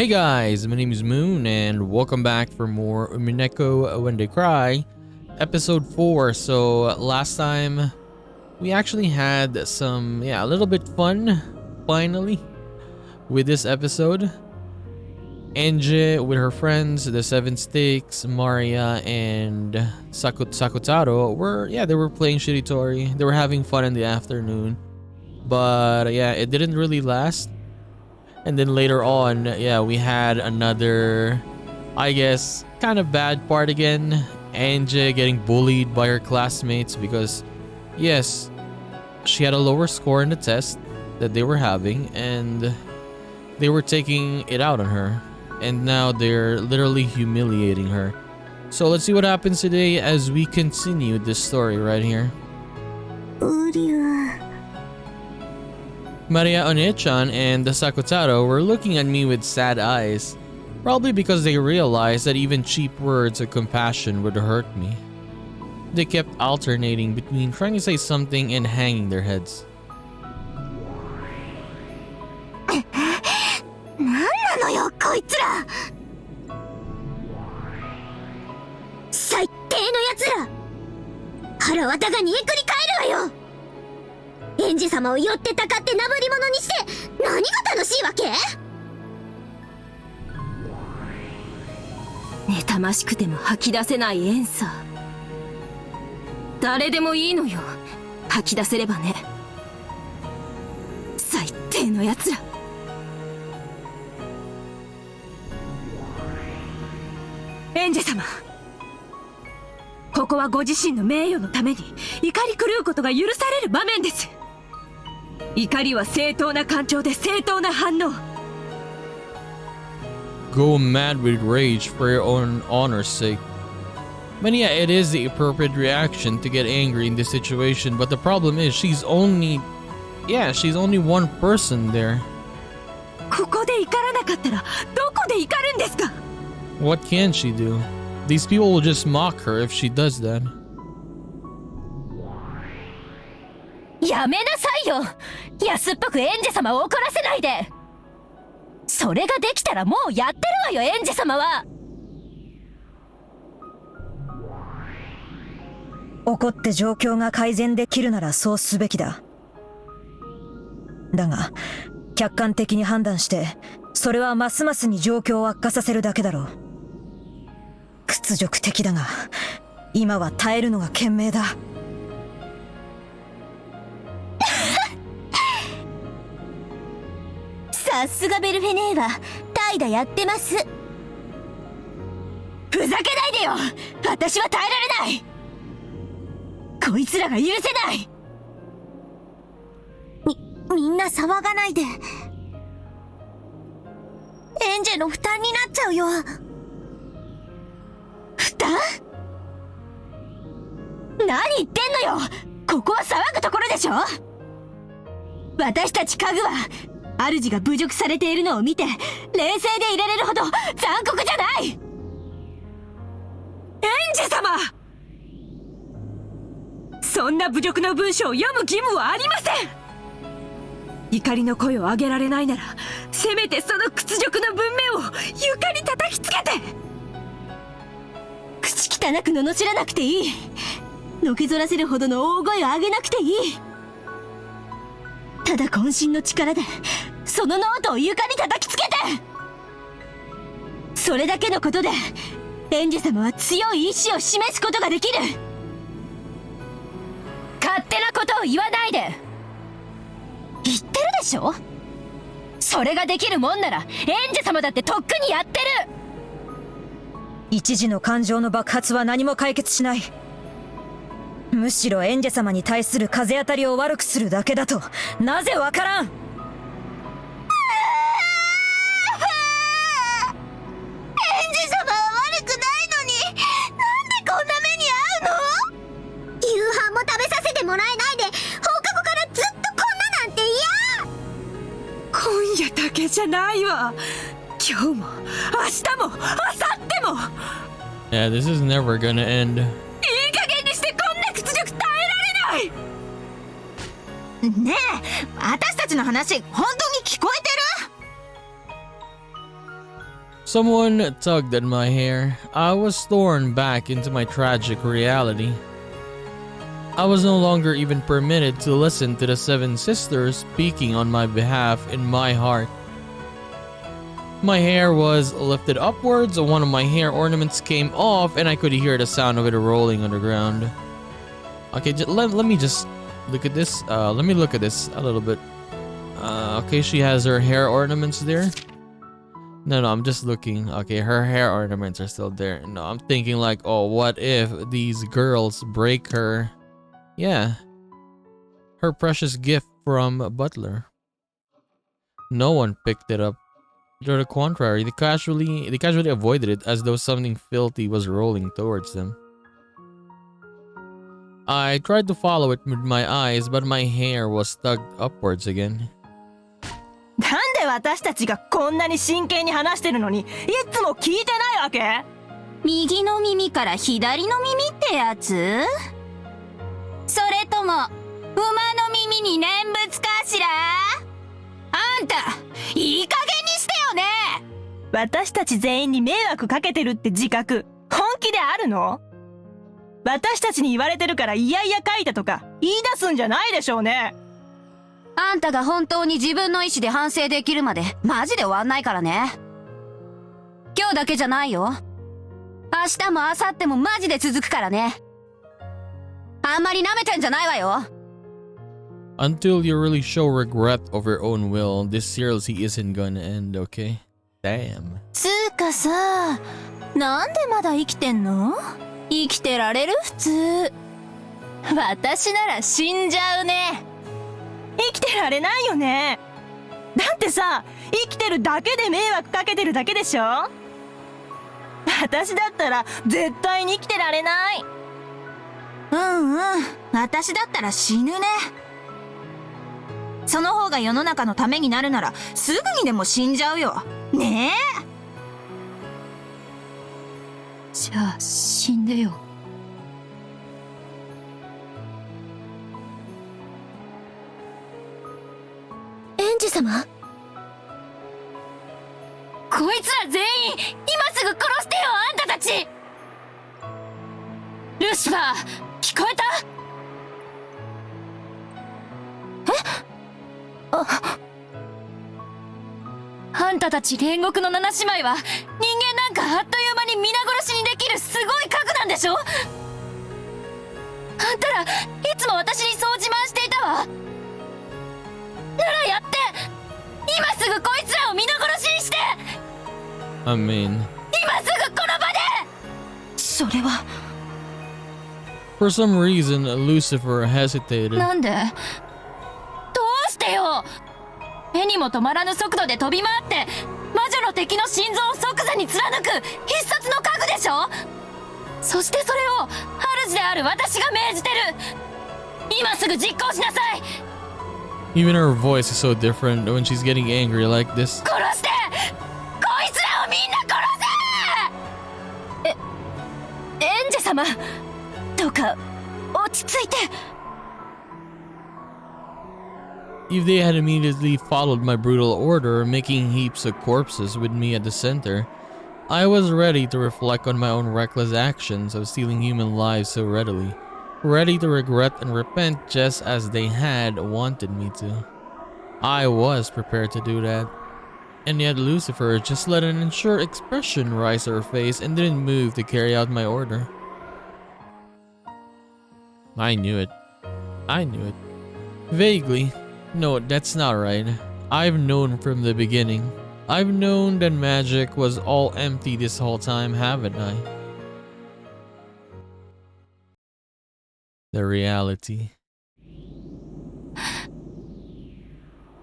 Hey guys, my name is Moon and welcome back for more Umineko When They Cry, episode 4. So last time we actually had a little bit fun finally with this episode. ANGE with her friends, the Seven Sticks, Maria and Sakutaro they were playing Shiritori. They were having fun in the afternoon. But it didn't really last. And then later on, we had another, I guess, kind of bad part again. ANGE getting bullied by her classmates because, yes, she had a lower score in the test that they were having and they were taking it out on her. And now they're literally humiliating her. So let's see what happens today as we continue this story right here. Maria One-chan and the Sakutaro were looking at me with sad eyes, probably because they realized that even cheap words of compassion would hurt me. They kept alternating between trying to say something and hanging their heads. Go mad with rage for your own honor's sake. But yeah, it is the appropriate reaction to get angry in this situation, but the problem is she's only one person there. What can she do? These people will just mock her if she does that. Yeah, this is never gonna end. ねえ、私たちの話本当に聞こえてる？ Someone tugged at my hair. I was torn back into my tragic reality. I was no longer even permitted to listen to the seven sisters speaking on my behalf in my heart. My hair was lifted upwards, one of my hair ornaments came off, and I could hear the sound of it rolling on the ground. Okay, let me just look at this. Let me look at this a little bit. Okay, she has her hair ornaments there. No, I'm just looking. Okay, her hair ornaments are still there. No, I'm thinking like, oh, what if these girls break her? Yeah, her precious gift from Butler. No one picked it up. To the contrary, they casually avoided it as though something filthy was rolling towards them. I tried to follow it with my eyes, but my hair was tugged upwards again. なんで私たちがこんなに真剣に話してるのにいつも聞いてないわけ？右の耳から左の耳ってやつ？それとも馬の耳に念仏かしら？あんたいい加減にしてよね。私たち全員に迷惑かけてるって自覚本気であるの？私たちに言われてるからいやいや書いたとか言い出すんじゃないでしょうね。あんたが本当に自分の意思で反省できるまでマジで終わんないからね。今日だけじゃないよ。明日も明後日もマジで続くからね。あんまり舐めてんじゃないわよ。Until you really show regret of your own will, this seriously isn't gonna end, okay? Damn. つーかさ、なんでまだ生きてんの？生きてられる？普通。私なら死んじゃうね。生きてられないよね。だってさ、生きてるだけで迷惑かけてるだけでしょ？私だったら絶対に生きてられない。うんうん、私だったら死ぬね。その方が世の中のためになるならすぐにでも死んじゃうよ。ねえ。じゃあ死んでよ。エンジ様？こいつら全員今すぐ殺してよ、あんたたち。ルシファー、聞こえた？あんたたち煉獄の七姉妹は人間なんかあっという間に皆殺しにできるすごい核なんでしょ？あんたらいつも私にそう自慢していたわ。ならやって、今すぐこいつらを皆殺しにして。I mean... 今すぐこの場で。それは For some reason, Lucifer hesitated. なんで？どうしてよ。目にも止まらぬ速度で飛び回って魔女の敵の心臓を即座に貫く必殺の核でしょ。そしてそれを主である私が命じてる。今すぐ実行しなさい。 Even her voice is so different when she's getting angry like this. 殺して、こいつらをみんな殺せ。エンジェ様、どうか落ち着いて。If they had immediately followed my brutal order, making heaps of corpses with me at the center, I was ready to reflect on my own reckless actions of stealing human lives so readily, ready to regret and repent just as they had wanted me to. I was prepared to do that. And yet Lucifer just let an unsure expression rise to her face and didn't move to carry out my order. I knew it. I knew it. Vaguely. No, that's not right. I've known from the beginning. I've known that magic was all empty this whole time, haven't I? The reality.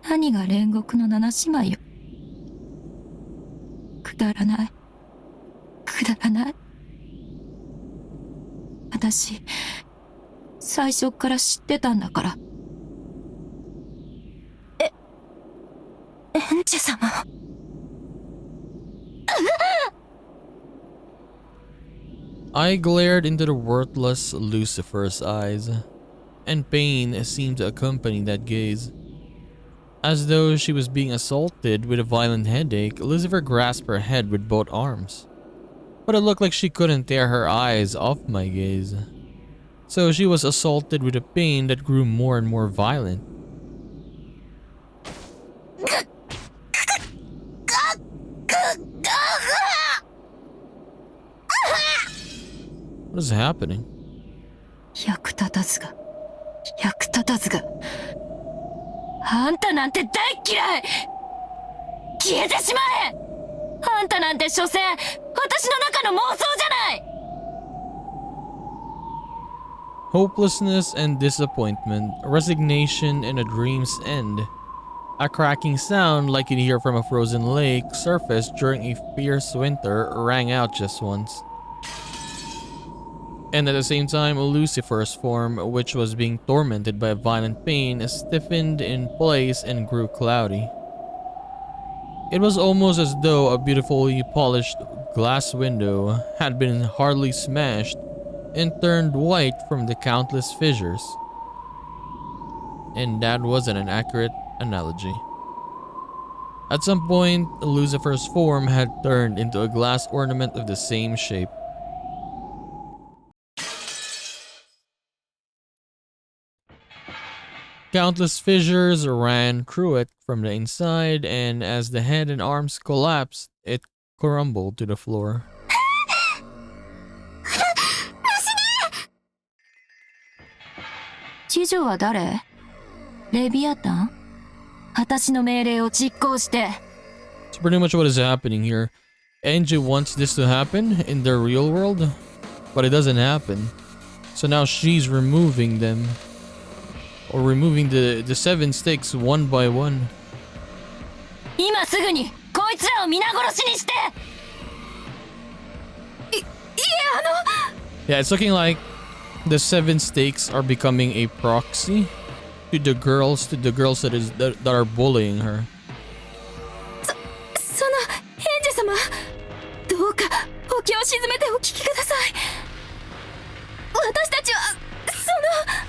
何が煉獄の七姉妹よ。くだらない。くだらない。私、最初から知ってたんだから。エンジェ様。I glared into the worthless Lucifer's eyes, and pain seemed to accompany that gaze. As though she was being assaulted with a violent headache, Lucifer grasped her head with both arms. But it looked like she couldn't tear her eyes off my gaze. So she was assaulted with a pain that grew more and more violent. What is happening? 役立たずが役立たずがあんたなんて大嫌い消えてしまえあんたなんて所詮私の中の妄想じゃない Hopelessness and disappointment, resignation and a dream's end. A cracking sound like you'd hear from a frozen lake surfaced during a fierce winter rang out just once. And at the same time, Lucifer's form, which was being tormented by a violent pain, stiffened in place and grew cloudy. It was almost as though a beautifully polished glass window had been hardly smashed and turned white from the countless fissures. And that wasn't an accurate analogy. At some point, Lucifer's form had turned into a glass ornament of the same shape. Countless fissures ran through it from the inside, and as the head and arms collapsed, it crumbled to the floor. 知女は誰レビアタン私の命令を実行して It's pretty much what is happening here. ANGE wants this to happen in the real world, but it doesn't happen. So now she's removing them. Or removing the 7 stakes one by one. 今すぐにこいつらを皆殺しにして Yeah, it's looking like the 7 stakes are becoming a proxy to the girls that are bullying her. そのエンジェ様どうかお気を沈めてお聞きください私たちはその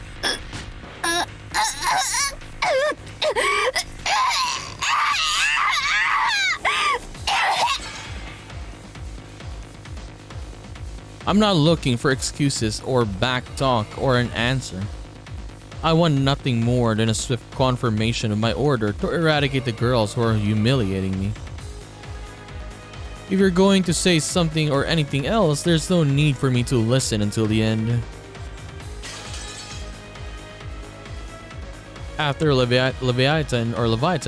I'm not looking for excuses or back talk or an answer. I want nothing more than a swift confirmation of my order to eradicate the girls who are humiliating me. If you're going to say something or anything else, there's no need for me to listen until the end. After Leviathan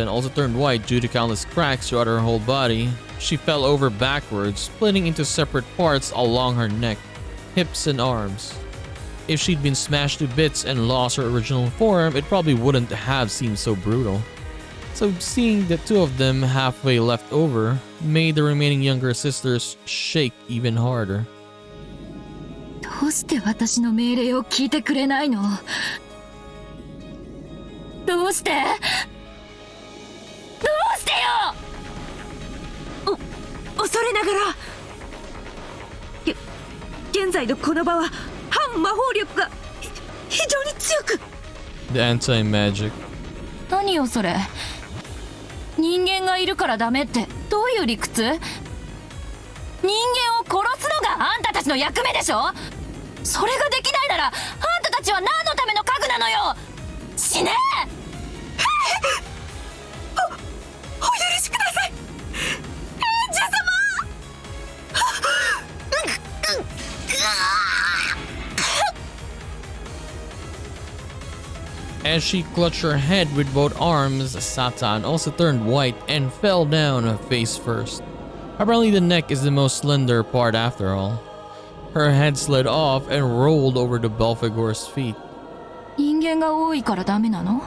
also turned white due to countless cracks throughout her whole body, she fell over backwards, splitting into separate parts along her neck, hips, and arms. If she'd been smashed to bits and lost her original form, it probably wouldn't have seemed so brutal. So seeing the 2 of them halfway left over made the remaining younger sisters shake even harder. どうして私の命令を聞いてくれないのどうしてどうしてよ恐れながら現在のこの場は反魔法力が非常に強く The anti-magic. 何よそれ人間がいるからダメってどういう理屈人間を殺すのがあんたたちの役目でしょそれができないならあんたたちは何のための家具なのよ死ねお許しくださいエンジェ様 As she clutched her head with both arms, Satan also turned white and fell down face first. Apparently the neck is the most slender part after all. Her head slid off and rolled over to Belphegor's feet. 人間が多いからダメなの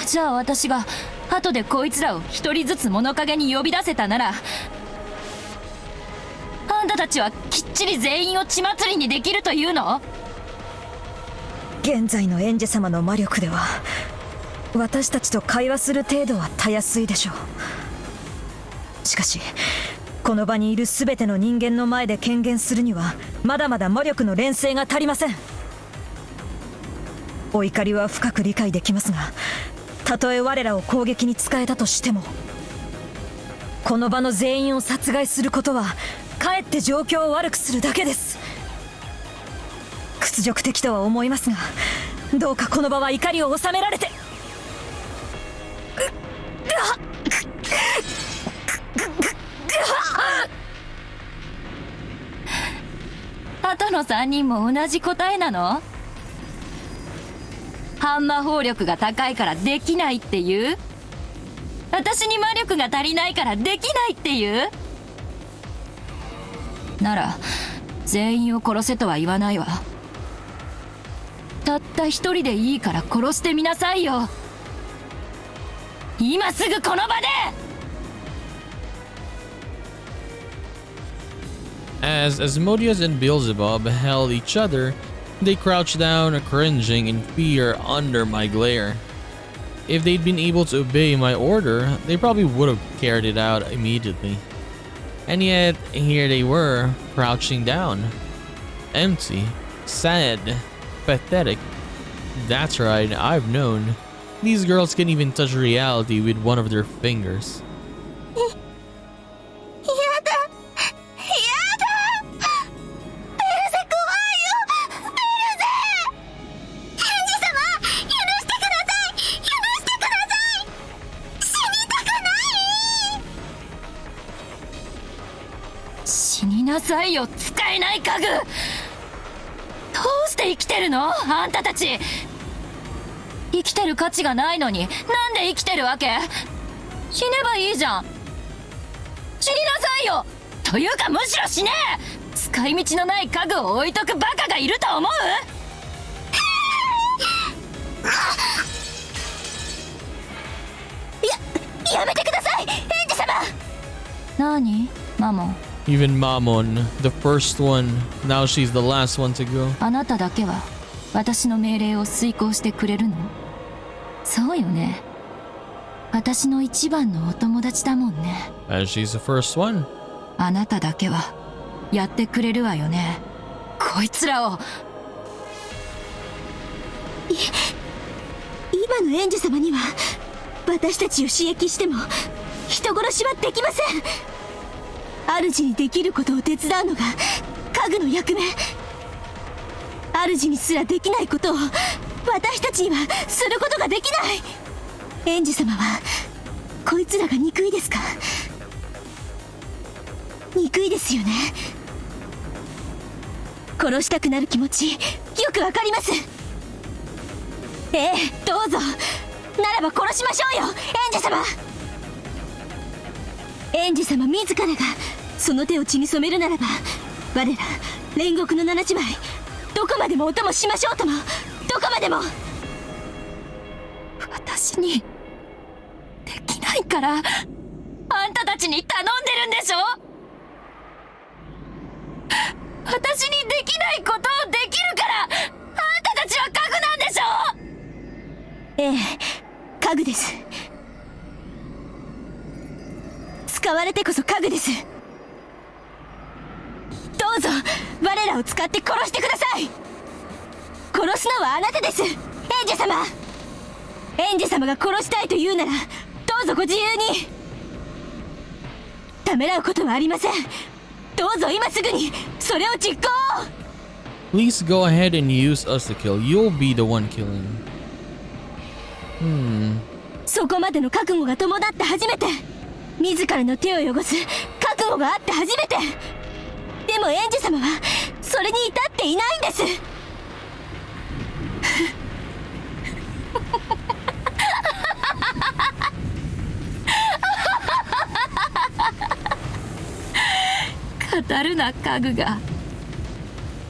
じゃあ私が後でこいつらを一人ずつ物陰に呼び出せたならあんたたちはきっちり全員を血祭りにできるというの現在のエンジェ様の魔力では私たちと会話する程度はたやすいでしょう。しかしこの場にいる全ての人間の前で権限するにはまだまだ魔力の錬成が足りません。お怒りは深く理解できますが、たとえ我らを攻撃に使えたとしても、この場の全員を殺害することはかえって状況を悪くするだけです。屈辱的とは思いますが、どうかこの場は怒りを収められて。あとの3人も同じ答えなの？反魔法力が高いからできないっていう？私に魔力が足りないからできないっていう？なら全員を殺せとは言わないわ。たった一人でいいから殺してみなさいよ。今すぐこの場で。 As Asmodeus and Beelzebub held each other, they crouched down, cringing in fear under my glare. If they'd been able to obey my order, they probably would have carried it out immediately. And yet, here they were, crouching down. Empty, sad, pathetic. That's right, I've known. These girls can't even touch reality with one of their fingers. 死になさいよ、使えない家具。どうして生きてるのあんたたち。生きてる価値がないのになんで生きてるわけ？死ねばいいじゃん。死になさいよ。というかむしろ死ね。使い道のない家具を置いとくバカがいると思う？やめてください、エンジ様。何？マモン。Even Mamon, the first one, now she's the last one to go. あなただけは私の命令を遂行してくれるの？そうよね。私の一番のお友達だもんね。As she's the first one. あなただけはやってくれるわよね。こいつらを。今のエンジ様には私たちを刺激しても人殺しはできません。主にできることを手伝うのが家具の役目。主にすらできないことを私たちにはすることができない。エンジ様はこいつらが憎いですか？憎いですよね。殺したくなる気持ちよくわかります。ええ、どうぞ。ならば殺しましょうよ、エンジ様。エンジ様自らがその手を血に染めるならば、我ら煉獄の七姉妹どこまでもお供しましょうとも。どこまでも。私にできないからあんたたちに頼んでるんでしょ。私にできないことをできるからあんたたちは家具なんでしょ。ええ、家具です。使われてこそ家具です。どうぞ我らを使って殺してください。殺すのはあなたです、エンジ様。エンジ様が殺したいと言うならどうぞご自由に。ためらうことはありません。どうぞ今すぐにそれを実行を。 Please go ahead and use us to kill. You'll be the one killing. そこまでの覚悟が伴って初めて、自らの手を汚す覚悟があって初めて。でもエンジ様はそれに至っていないんです。語るな家具が。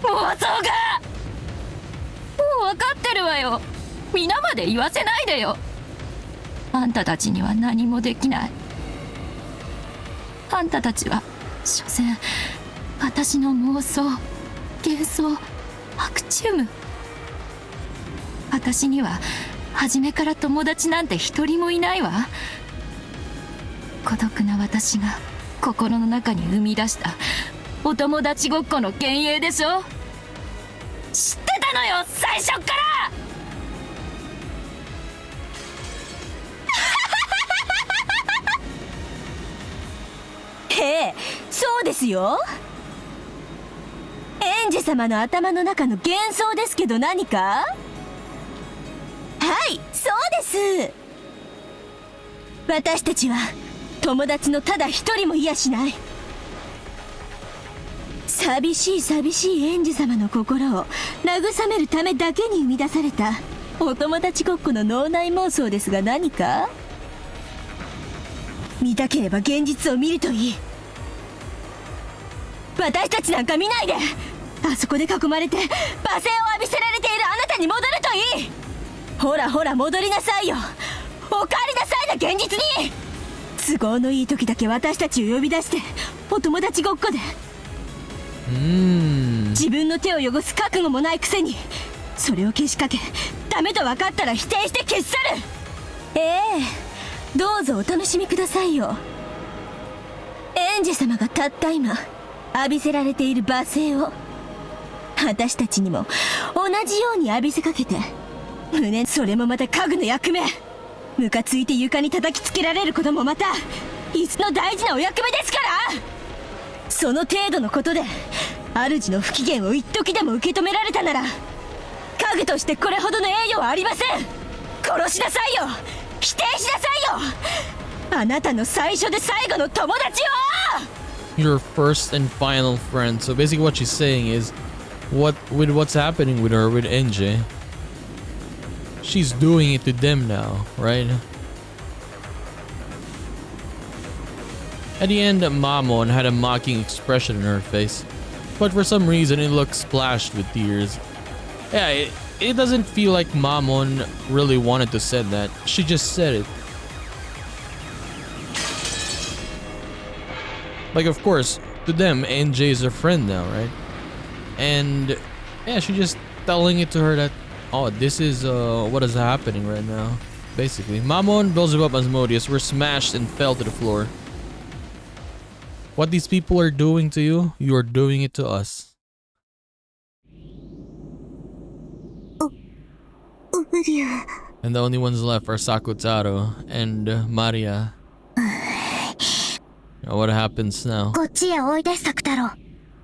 妄想が。もう分かってるわよ。皆まで言わせないでよ。あんたたちには何もできない。あんたたちは所詮私の妄想、幻想、アクチウム。私には初めから友達なんて一人もいないわ。孤独な私が心の中に生み出したお友達ごっこの幻影でしょ。知ってたのよ最初っから。そうですよ。エンジェ様の頭の中の幻想ですけど何か？はい、そうです。私たちは友達のただ一人もいやしない。寂しいエンジェ様の心を慰めるためだけに生み出されたお友達ごっこの脳内妄想ですが何か？見たければ現実を見るといい。私たちなんか見ないで、あそこで囲まれて罵声を浴びせられているあなたに戻るといい。ほらほら戻りなさいよ、お帰りなさいな現実に。都合のいい時だけ私たちを呼び出してお友達ごっこで、自分の手を汚す覚悟もないくせにそれをけしかけ、ダメと分かったら否定して消し去る。どうぞお楽しみくださいよ。エンジェ様がたった今浴びせられている罵声を私たちにも同じように浴びせかけて、それもまた家具の役目、ムカついて床に叩きつけられることもまた椅子の大事なお役目ですから。その程度のことで主の不機嫌を一時でも受け止められたなら、家具としてこれほどの栄誉はありません。殺しなさいよ、否定しなさいよ、あなたの最初で最後の友達を。 Your first and final friend. So basically what she's saying is what's happening with her with ANGE, she's doing it to them now, right? At the end, Mamon had a mocking expression in her face, but for some reason it looked splashed with tears. Yeah, it doesn't feel like Mamon really wanted to say that. She just said it. Like, of course, to them, ANGE is a friend now, right? And yeah, she just telling it to her that, oh, this is what is happening right now. Basically, Mamon, Beelzebub, Asmodeus were smashed and fell to the floor. What these people are doing to you, you are doing it to us. And the only ones left are Sakutaro and Maria. What happens now? こっちへおいで、サク太郎。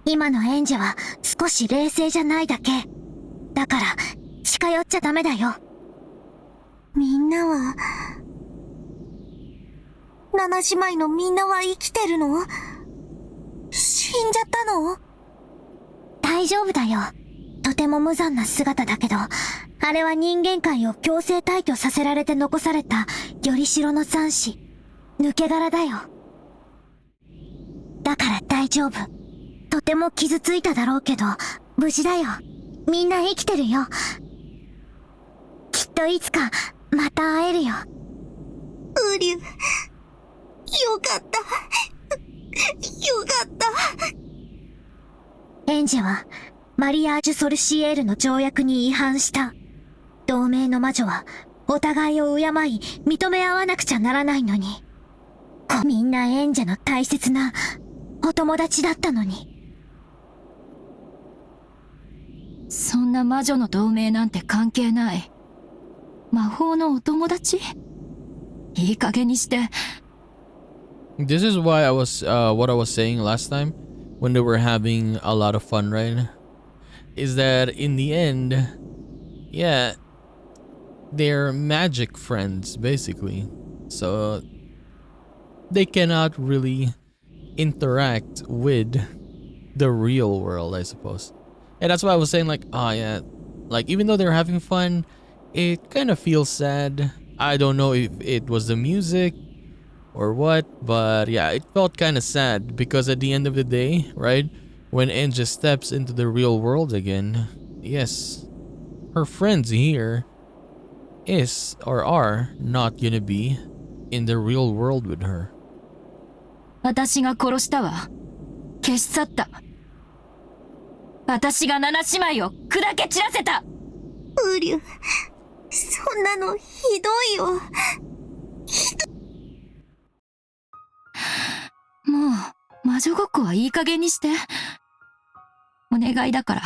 今のエンジェは少し冷静じゃないだけ。だから近寄っちゃダメだよ。みんなは、七姉妹のみんなは生きてるの？死んじゃったの？大丈夫だよ。とても無残な姿だけど、あれは人間界を強制退去させられて残されたよりしろの残滓、抜け殻だよ。だから大丈夫。とても傷ついただろうけど、無事だよ。みんな生きてるよ。きっといつかまた会えるよ。ウリュ、よかった。よかった。エンジェはマリアージュ・ソルシエールの条約に違反した。同盟の魔女はお互いを敬い認め合わなくちゃならないのに。みんなエンジェの大切なお友達だったのに。そんな魔女の同盟なんて関係ない。魔法のお友達？いい加減にして。This is why I was what I was saying last time when they were having a lot of fun, right? Is that in the end, yeah, they're magic friends basically. So they cannot really interact with the real world, I suppose. And that's why I was saying, like, oh yeah, like even though they're having fun, it kind of feels sad. I don't know if it was the music or what, but yeah, it felt kind of sad because at the end of the day, right, when ANGE steps into the real world again, yes, her friends here is or are not gonna be in the real world with her. 私が殺したわ。消し去った。私が七姉妹を砕け散らせた。ウリュ、そんなのひどいよ。もう魔女ごっこはいい加減にして。お願いだから。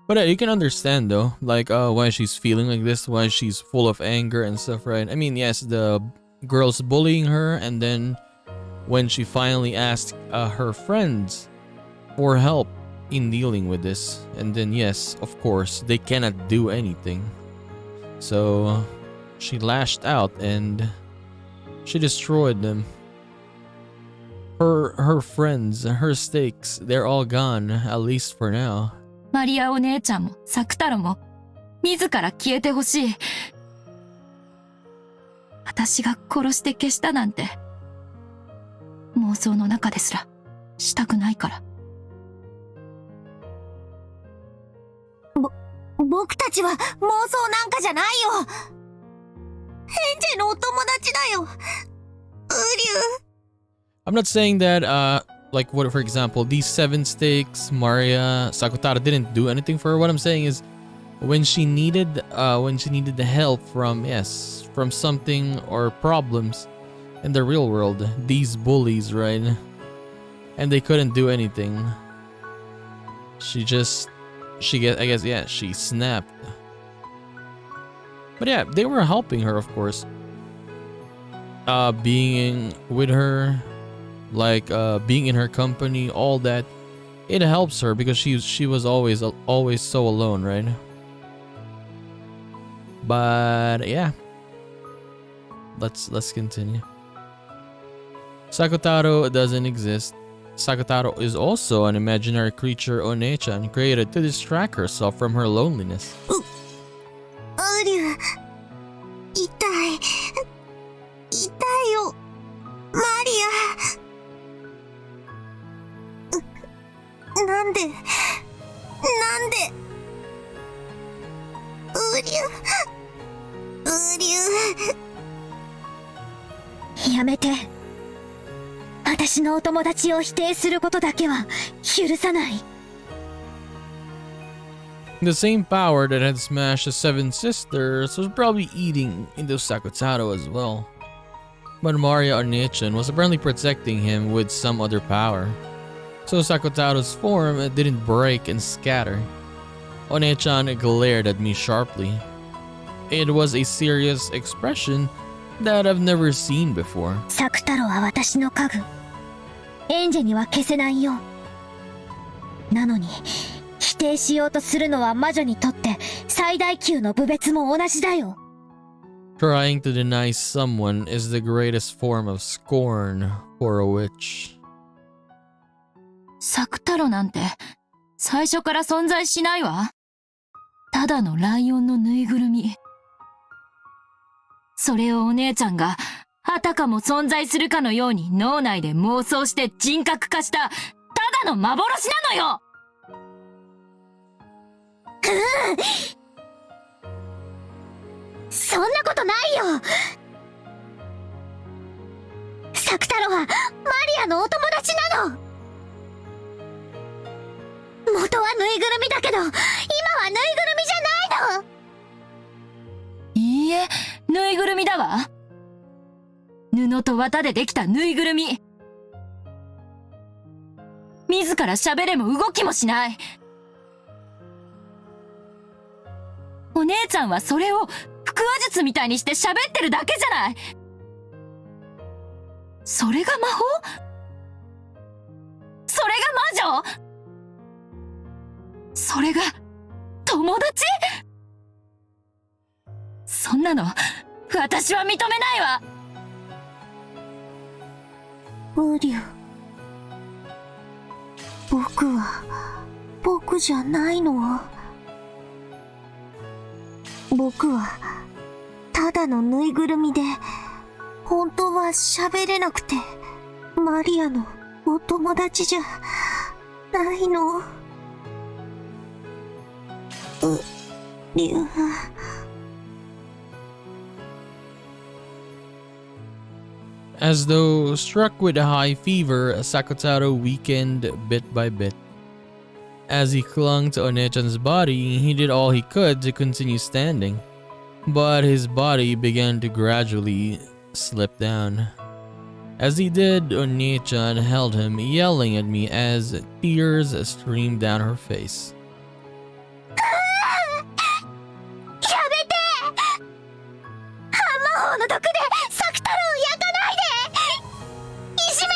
But you can understand though, like why she's feeling like this, why she's full of anger and stuff, right? I mean, yes, the girls bullying her, and then when she finally asked her friends for help in dealing with this. And then yes, of course, they cannot do anything. So she lashed out and she destroyed them. Her friends, her stakes, they're all gone, at least for now. マリアお姉ちゃんもサクタロも自ら消えてほしい。私が殺して消したなんて妄想の中ですらしたくないから。僕たちは妄想なんかじゃないよ。ヘンジェのお友達だよ。ウリュウ。I'm not saying that, like, what, for example, these 7 stakes, Maria, Sakutaro didn't do anything for her. What I'm saying is, when she needed the help from, yes, from something or problems in the real world, these bullies, right? And they couldn't do anything. She snapped. But yeah, they were helping her, of course. Being with her, like being in her company, all that, it helps her because she was always so alone, right? But yeah, let's continue. Sakutaro doesn't exist. Sakutaro is also an imaginary creature One-chan created to distract herself from her loneliness. ウリュウ。痛い。痛いよ。マリア。なんでウリュウ。やめて。私のお友達を否定することだけは許さない。The same power that had smashed the 7 sisters was probably eating into Sakutaro as well. But Maria One-chan was apparently protecting him with some other power. So Sakutaro's form didn't break and scatter. One-chan glared at me sharply. It was a serious expression that I've never seen before. サクタロは私の家具。エンジェには消せないよ。なのに否定しようとするのは魔女にとって最大級の侮蔑も同じだよ。Trying to deny someone is the greatest form of scorn for a witch. サクタロなんて最初から存在しないわ。ただのライオンのぬいぐるみ。それをお姉ちゃんがあたかも存在するかのように脳内で妄想して人格化したただの幻なのよ。そんなことないよ。サクタロはマリアのお友達なの。元はぬいぐるみだけど今はぬいぐるみじゃないの。いいえ、ぬいぐるみだわ。布と綿でできたぬいぐるみ。自ら喋れも動きもしない。お姉ちゃんはそれを腹話術みたいにして喋ってるだけじゃない。それが魔法？それが魔女？それが友達？そんなの私は認めないわ。ウリュウ。僕は僕じゃないの。僕はただのぬいぐるみで本当は喋れなくてマリアのお友達じゃないの。ウリュウ。As though struck with a high fever, Sakutaro weakened bit by bit. As he clung to One-chan's body, he did all he could to continue standing, but his body began to gradually slip down. As he did, One-chan held him, yelling at me as tears streamed down her face. やめて！魔法の毒でサクタロを焼かないで！いじめ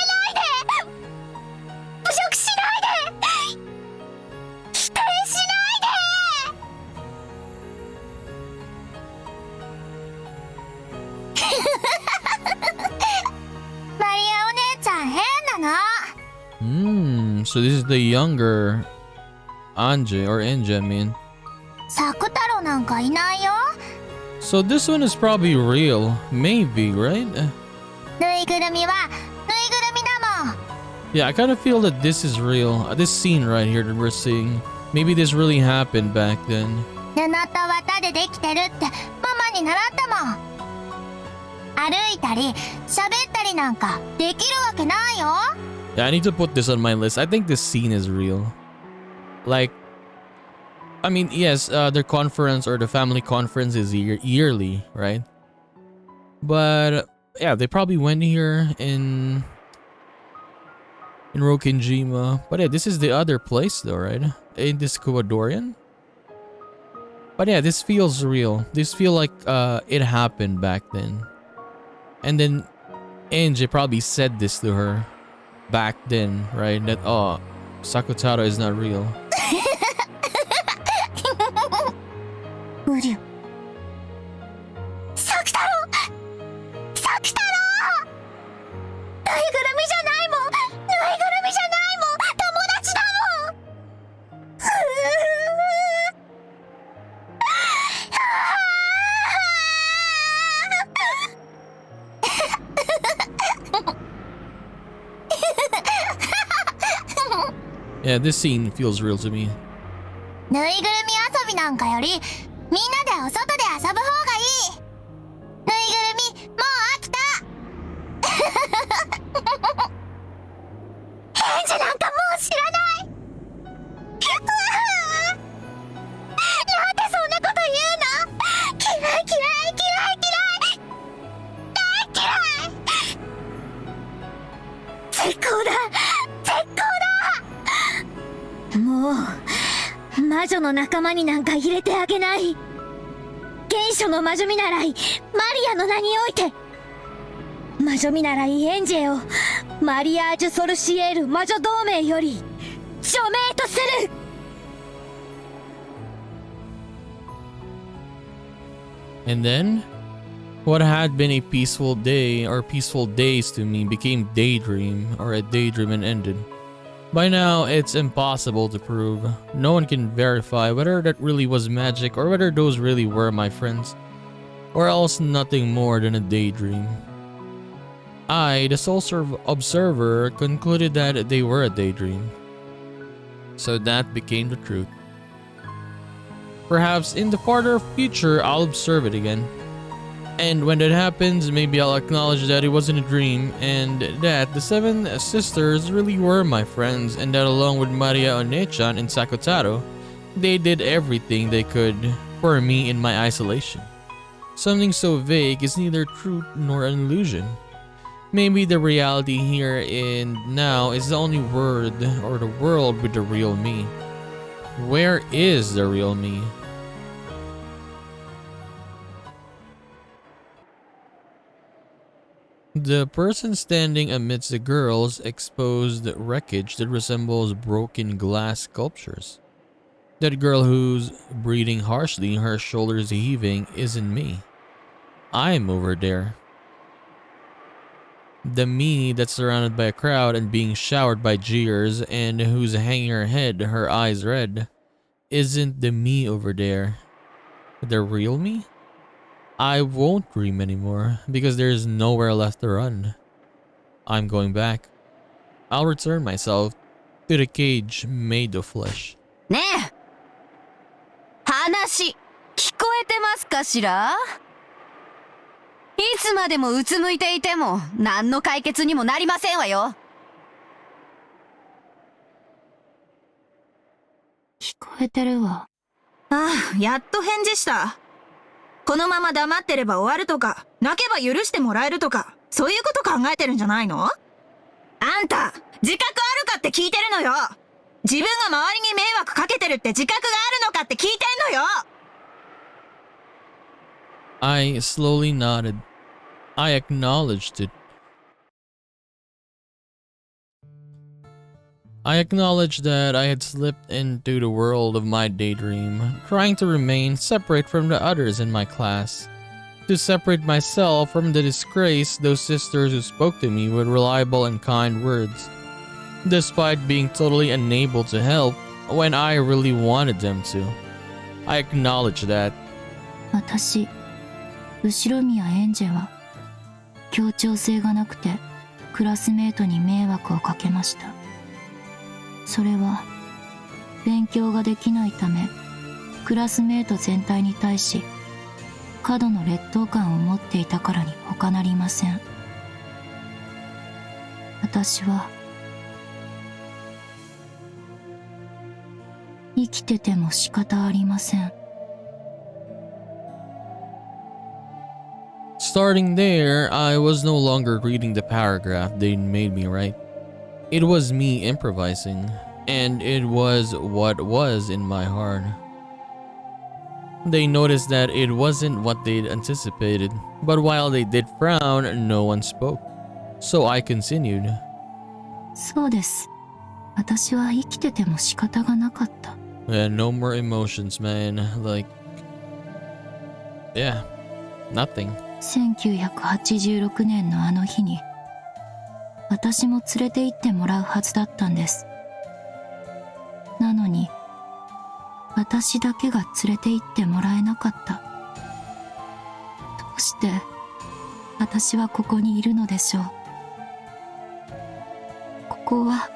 So this is the younger ANGE or ANGE, I mean. サク太郎なんかいないよ。 So this one is probably real. Maybe, right? ぬいぐるみはぬいぐるみだもん。 Yeah, I kind of feel that this is real. This scene right here that we're seeing. Maybe this really happened back then. 布と綿でできてるってママに習ったもん。歩いたり喋ったりなんかできるわけないよ。 Yeah, I need to put this on my list. I think this scene is real. Like, I mean, yes, their conference or the family conference is yearly, right? But yeah, they probably went here in Rokinjima. But yeah, this is the other place though, right? In this Ecuadorian. But yeah, this feels real. This feel like it happened back then. And then ANGE probably said this to her back then, right? That, oh, Sakutaro is not real. うりゅ。サク太郎サク太郎ぬいぐるみじゃないもんぬいぐるみじゃないもん友達だもんYeah, this scene feels real to me. ぬいぐるみ遊びなんかよりみんなでお外で遊ぶ方がいい。ぬいぐるみもう飽きた。返事なんかもう知らない。なんでそんなこと言うの。嫌い嫌い嫌い嫌い大嫌い。絶好だ絶好だ。もう魔女の仲間になんか入れてあげない。原初の魔女見習いマリアの名において魔女見習いエンジェをマリアージュ・ソルシエール魔女同盟より署名とする。 And then, what had been a peaceful day or peaceful days to me became daydream or a daydream and ended. By now, it's impossible to prove. No one can verify whether that really was magic or whether those really were my friends, or else nothing more than a daydream. I, the sole observer, concluded that they were a daydream. So that became the truth. Perhaps in the farther future, I'll observe it again. And when that happens, maybe I'll acknowledge that it wasn't a dream and that the 7 sisters really were my friends, and that along with Maria Onechan and Sakutaro, they did everything they could for me in my isolation. Something so vague is neither truth nor an illusion. Maybe the reality here and now is the only word or the world with the real me. Where is the real me? The person standing amidst the girls exposed wreckage that resembles broken glass sculptures. That girl who's breathing harshly, her shoulders heaving, isn't me. I'm over there. The me that's surrounded by a crowd and being showered by jeers and who's hanging her head, her eyes red, isn't the me over there. The real me? I won't dream anymore because there's nowhere left to run. I'm going back. I'll return myself to the cage made of flesh. ねえ話聞こえてますかしら。いつまでもうつむいていても何の解決にもなりませんわよ。聞こえてるわ。ああ、やっと返事した。このまま黙ってれば終わるとか、泣けば許してもらえるとか、そういうこと考えてるんじゃないの？あんた、自覚あるかって聞いてるのよ。自分が周りに迷惑かけてるって自覚があるのかって聞いてんのよ。I slowly nodded. I acknowledged it. I acknowledged that I had slipped into the world of my daydream, trying to remain separate from the others in my class. To separate myself from the disgrace those sisters who spoke to me with reliable and kind words. despite being totally unable to help when I really wanted them to. I acknowledge that. 私、後宮エンジェは協調性がなくてクラスメートに迷惑をかけました。それは勉強ができないためクラスメート全体に対し過度の劣等感を持っていたからに他なりません。私は生きてても仕方ありません。Starting there, I was no longer reading the paragraph they made me write. It was me improvising, and it was what was in my heart. They noticed that it wasn't what they'd anticipated, but while they did frown, no one spoke. So I continued. そうです。私は生きてても仕方がなかった。Yeah, no more emotions, man. Like, yeah, nothing. 1986年のあの日に私も連れて行ってもらうはずだったんです。なのに私だけが連れて行ってもらえなかった。どうして私はここにいるのでしょう。ここは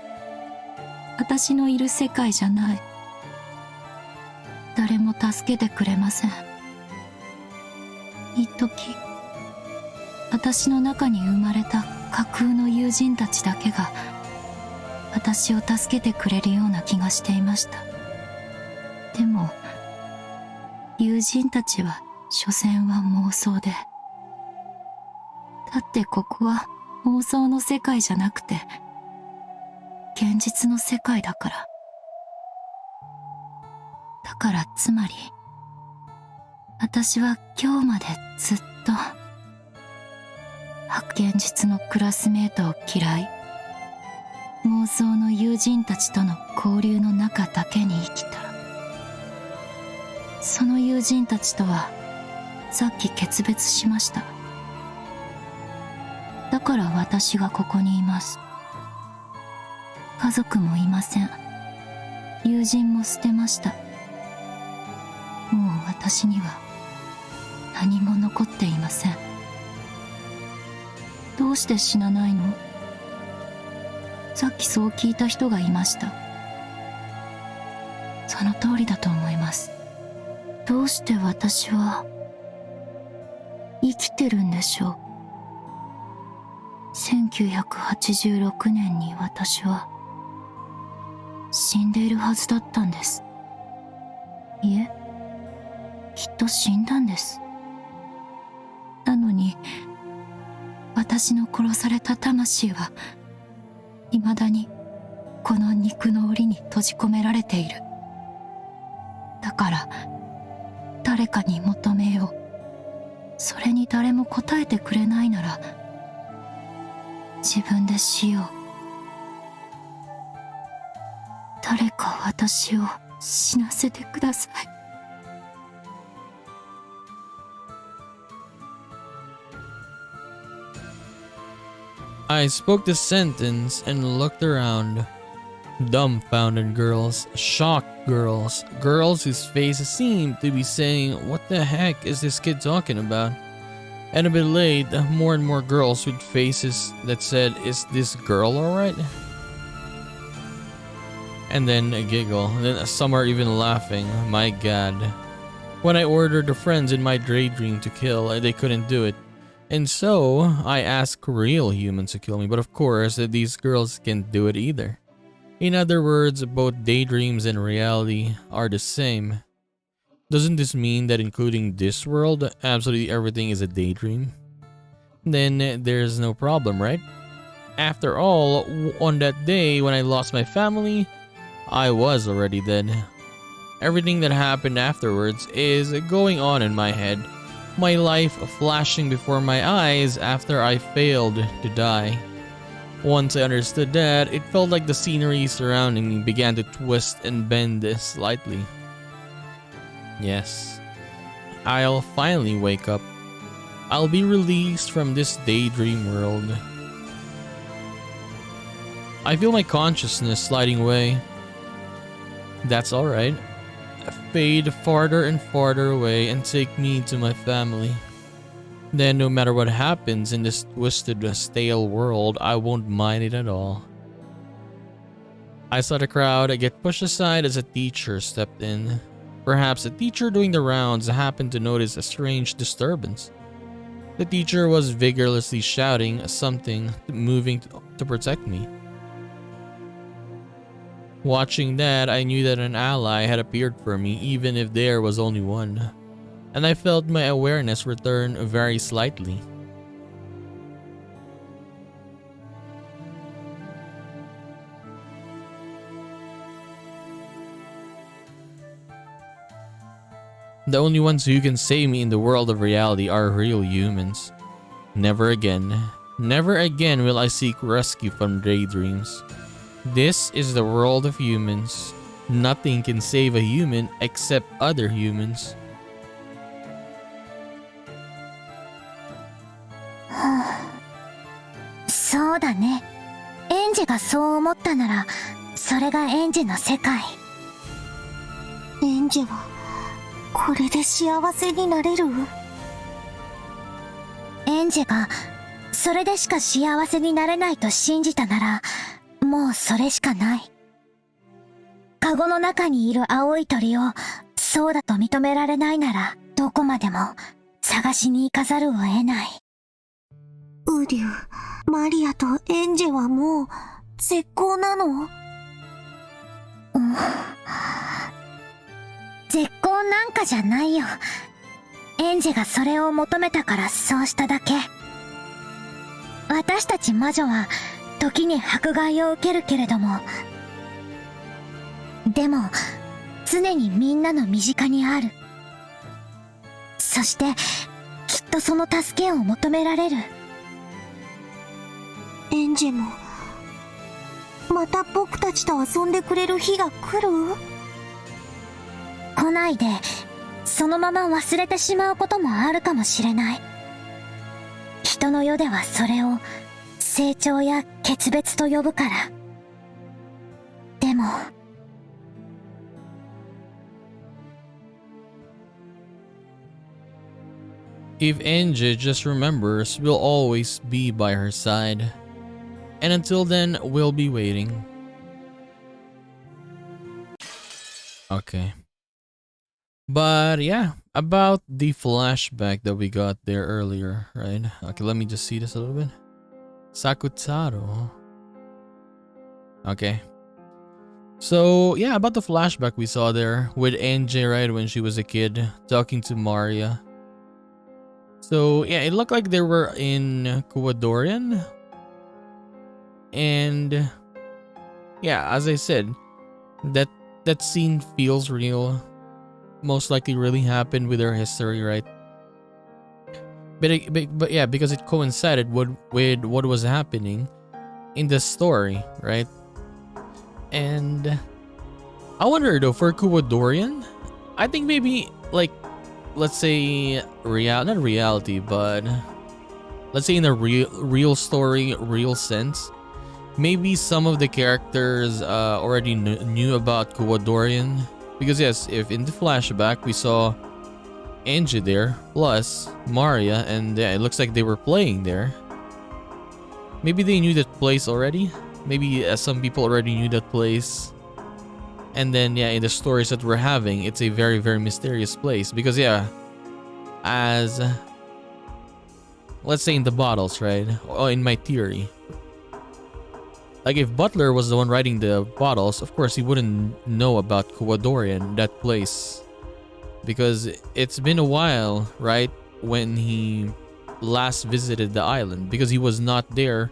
私のいる世界じゃない。誰も助けてくれません。一時私の中に生まれた架空の友人たちだけが私を助けてくれるような気がしていました。でも友人たちは所詮は妄想で、だってここは妄想の世界じゃなくて現実の世界だから。だからつまり私は今日までずっと現実のクラスメートを嫌い、妄想の友人たちとの交流の中だけに生きた。その友人たちとはさっき決別しました。だから私がここにいます。家族もいません。友人も捨てました。もう私には何も残っていません。どうして死なないの？さっきそう聞いた人がいました。その通りだと思います。どうして私は生きてるんでしょう。1986年に私は死んでいるはずだったんです。いえ、きっと死んだんです。なのに私の殺された魂は未だにこの肉の檻に閉じ込められている。だから誰かに求めよう。それに誰も答えてくれないなら自分でしよう。誰か私を死なせてください。I spoke the sentence and looked around. Dumbfounded girls, shocked girls, girls whose faces seemed to be saying, "What the heck is this kid talking about?" And a bit late, more and more girls with faces that said, "Is this girl alright?" And then a giggle, and then some are even laughing. My god. When I ordered the friends in my daydream to kill, they couldn't do it. And so, I asked real humans to kill me, but of course, these girls can't do it either. In other words, both daydreams and reality are the same. Doesn't this mean that including this world, absolutely everything is a daydream? Then there's no problem, right? After all, on that day when I lost my family, I was already dead. Everything that happened afterwards is going on in my head. My life flashing before my eyes after I failed to die. Once I understood that, it felt like the scenery surrounding me began to twist and bend slightly. Yes, I'll finally wake up. I'll be released from this daydream world. I feel my consciousness sliding away. That's alright. Fade farther and farther away and take me to my family. Then no matter what happens in this twisted, stale world, I won't mind it at all. I saw the crowd get pushed aside as a teacher stepped in. Perhaps a teacher doing the rounds happened to notice a strange disturbance. The teacher was vigorously shouting something, moving to protect me. Watching that, I knew that an ally had appeared for me, even if there was only one. And I felt my awareness return very slightly. The only ones who can save me in the world of reality are real humans. Never again will I seek rescue from daydreams. This is the world of humans. Nothing can save a human except other humans.そうだね。エンジェがそう思ったなら、それがエンジェの世界。エンジェはこれで幸せになれる？エンジェがそれでしか幸せになれないと信じたなら、もうそれしかない。カゴの中にいる青い鳥をそうだと認められないなら、どこまでも探しに行かざるを得ない。ウリュウ、マリアとエンジェはもう絶好なの？絶好なんかじゃないよ。エンジェがそれを求めたからそうしただけ。私たち魔女は時に迫害を受けるけれども、でも常にみんなの身近にある。そしてきっとその助けを求められる。エンジェもまた僕たちと遊んでくれる日が来る？来ないでそのまま忘れてしまうこともあるかもしれない。人の世ではそれを成長や決別と呼ぶから。でもIf ANGE just remembers, we'll always be by her side. And until then, we'll be waiting. Okay. But yeah, about the flashback that we got there earlier, right? Okay, let me just see this a little bit. Sakutaro. Okay. So yeah, about the flashback we saw there with ANGE, right, when she was a kid, talking to Maria. So yeah, it looked like they were in Kuwadorian. And yeah, as I said, that scene feels real. Most likely really happened with her history, right? But yeah, because it coincided with what was happening in the story, right? And I wonder though, for Kuwadorian, I think maybe like, let's say not reality, but let's say in a real story, real sense, maybe some of the characters already knew about Kuwadorian. Because yes, if in the flashback we saw ANGE there, plus Maria, and yeah, it looks like they were playing there. Maybe they knew that place already. Maybe some people already knew that place. And then yeah, in the stories that we're having, it's a very, very mysterious place. Because yeah, as let's say in the bottles, right? Or in my theory, like if Butler was the one writing the bottles, of course he wouldn't know about Kuwadorian, that place, because it's been a while, right, when he last visited the island, because he was not there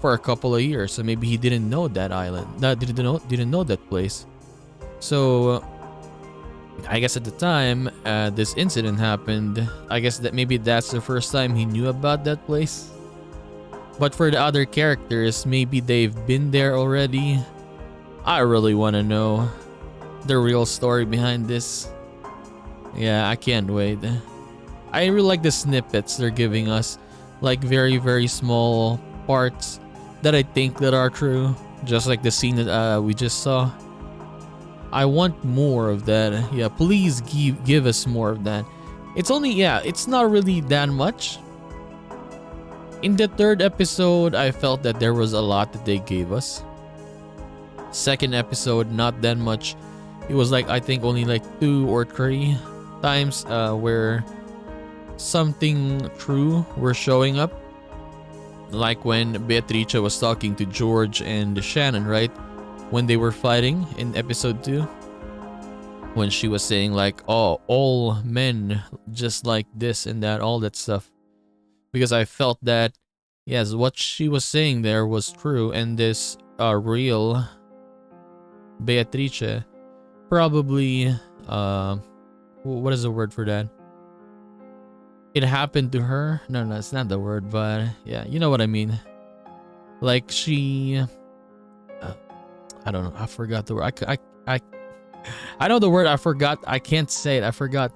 for a couple of years, so maybe he didn't know that island, didn't know that place. So I guess at the time this incident happened, I guess that maybe that's the first time he knew about that place. But for the other characters, maybe they've been there already. I really want to know the real story behind this. Yeah, I can't wait. I really like the snippets they're giving us, like very, very small parts that I think that are true, just like the scene that we just saw. I want more of that. Yeah, please give us more of that. It's only, yeah, it's not really that much. In the third episode, I felt that there was a lot that they gave us. Second episode, not that much. It was like, I think only like 2 or 3 times where something true were showing up. Like when Beatrice was talking to George and Shannon, right? When they were fighting in episode 2. When she was saying like, oh, all men just like this and that, all that stuff. Because I felt that, yes, what she was saying there was true, and this real Beatrice probably, what is the word for that? It happened to her? No, it's not the word, but yeah, you know what I mean. Like she, I don't know, I forgot the word. I know the word, I forgot. I can't say it, I forgot.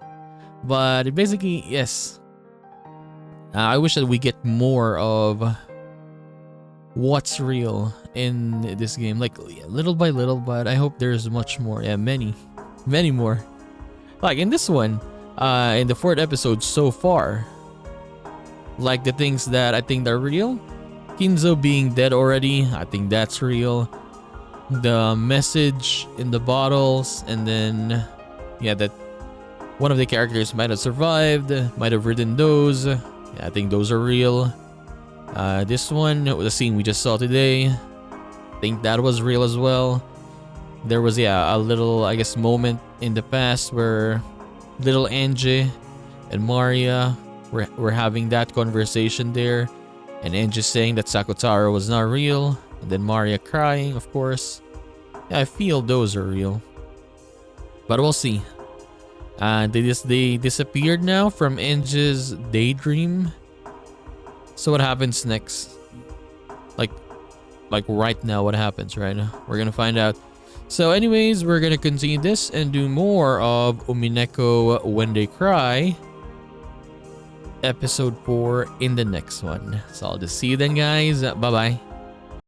But basically, yes. I wish that we get more of what's real in this game. Like, little by little, but I hope there's much more. Yeah, many more. Like in this one, in the 4th episode so far. Like the things that I think are real. Kinzo being dead already, I think that's real. The message in the bottles, and then, yeah, that one of the characters might have survived, might have ridden those. Yeah, I think those are real. This one, the scene we just saw today, I think that was real as well. There was, yeah, a little, I guess, moment in the past where little ANGE and Maria were having that conversation there. And ANGE saying that Sakutaro was not real. And then Maria crying, of course. Yeah, I feel those are real. But we'll see. They disappeared now from ANGE's daydream. So what happens next? Like right now, what happens right now? We're gonna find out. So anyways, we're gonna continue this and do more of Umineko When They Cry episode 4 in the next one. So I'll just see you then, guys. Bye bye.